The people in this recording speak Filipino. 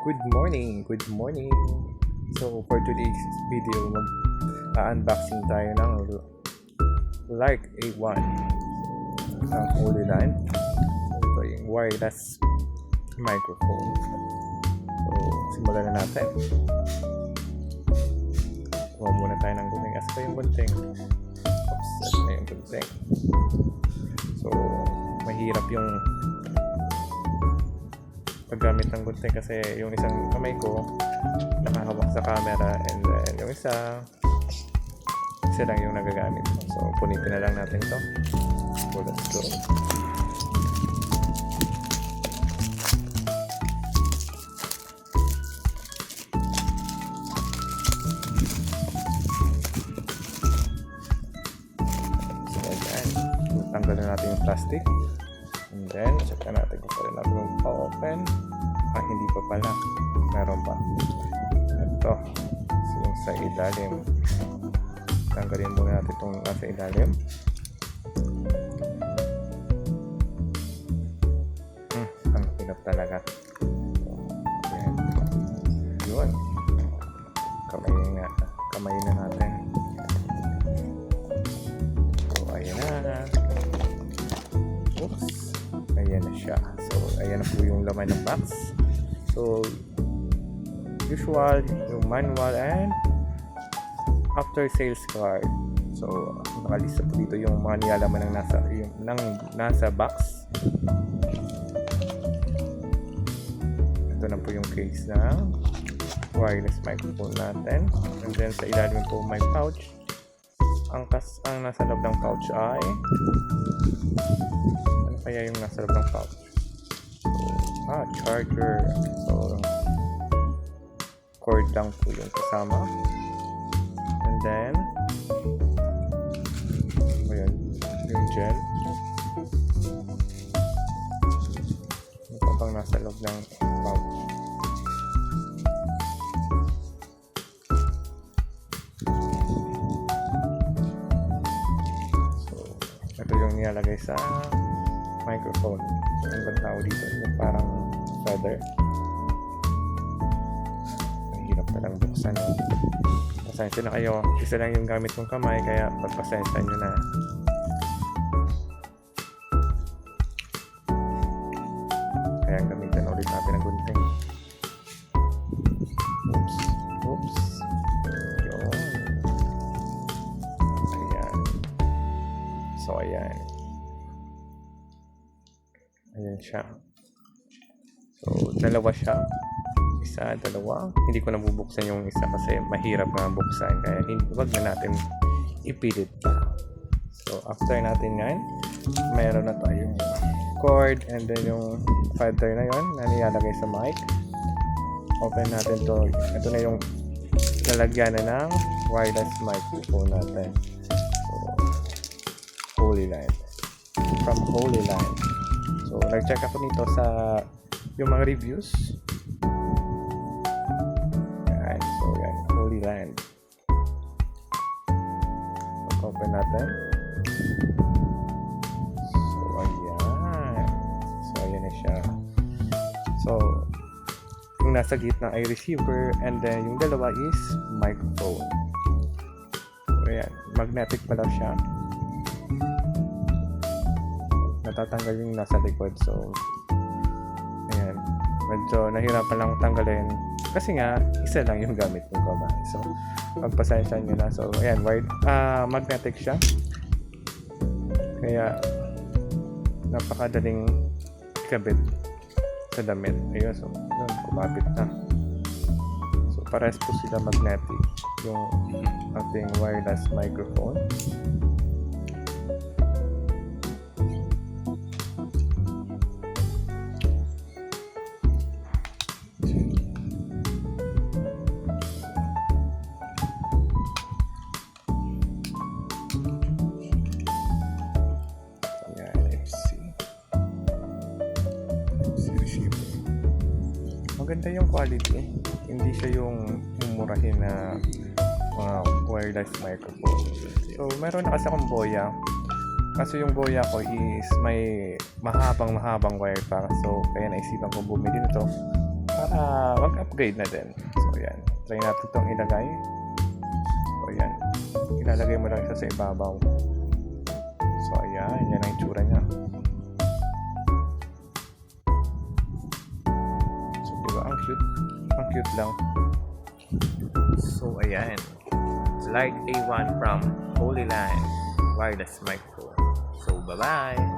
Good morning! Good morning! So, for today's video, mag-unboxing tayo ng Lark A1 ng Hololand. Ito yung wireless microphone. So, simulan na natin. Kuha muna tayo ng gunting. Asa pa yung gunting? Oops, asa na yung gunting. So, mahirap yung paggamit ng gunting kasi yung isang kamay ko nakahawak sa camera and then yung isa lang yung nagagamit. So punitin na lang natin to. So let's go. So ayan, tanggalin natin yung plastic. And then, check na natin kung pwede natin mag-open. Hindi pa pala. Meron pa. Ito. So, yung sa ilalim. Tanggalin muna natin itong nasa ilalim. Ang hirap talaga. So, yan. Yun. Kamay na natin. So, ayan na. Oops. Ayan na siya. So, ayan na po yung laman ng box. So, usual, yung manual and after sales card. So, nakalista po dito yung mga nilalaman ng nasa box. Ito na po yung case ng wireless microphone natin. And then, sa ilalim po may pouch. Ang nasa loob ng pouch ay kaya yung nasa loob ng pouch. So, charger. So, cord lang po yung kasama. And then, ayan, yung gel. Ito pang nasa loob ng pouch. So, ito yung nilalagay sa microphone. Ang bang tao dito yung parang feather. Ang hirap na lang buksan. Pasensya na kayo. Isa lang yung gamit kong kamay kaya pagpasensya nyo na. Kaya gamitan ulit natin ang gunting. Oops. Yun. Ayan. So ayan. Ayan siya. So, dalawa siya. Isa, dalawa. Hindi ko nabubuksan yung isa kasi mahirap na buksan. Kaya wag na natin ipilit pa. So, after natin yan, mayroon na tayong cord and then yung feather na yon na nilalagay sa mic. Open natin to. Ito na yung lalagyan na ng wireless microphone natin. So, Hololand. From Hololand. So, nag-check ako nito sa yung mga reviews. Yan. So, yan. Hololand. Open natin. So, ayan. So, ayan na siya. So, yung nasa gitna ay receiver and then yung dalawa is microphone. So, ayan. Magnetic pala siya. Natatanggal yung nasa likod. So, ayan. Medyo nahirapan lang tanggalin. Kasi nga, isa lang yung gamit ng kamay. So, magpasensya nyo na. So, ayan. Magnetic siya. Kaya, napakadaling ikabit sa damit. Ayun. So, yun. Kumapit na. So, pares po sila magnetic. Yung ating wireless microphone. Maganda yung quality. Hindi siya yung murahin na mga wireless microphone. So, meron na kasi akong Boya. Kaso yung Boya ko is may mahabang wire pa. So, kaya naisipan ko bumili nito para mag-upgrade na din. So, ayan. Try natin itong ilagay. So, ayan. Ilalagay mo lang siya sa ibabaw. So, ayan. Yan ang itsura niya. So, diba? Ang cute. Ang cute lang. So, ayan. Light A1 from Holy Line Wireless Microphone. So, bye-bye!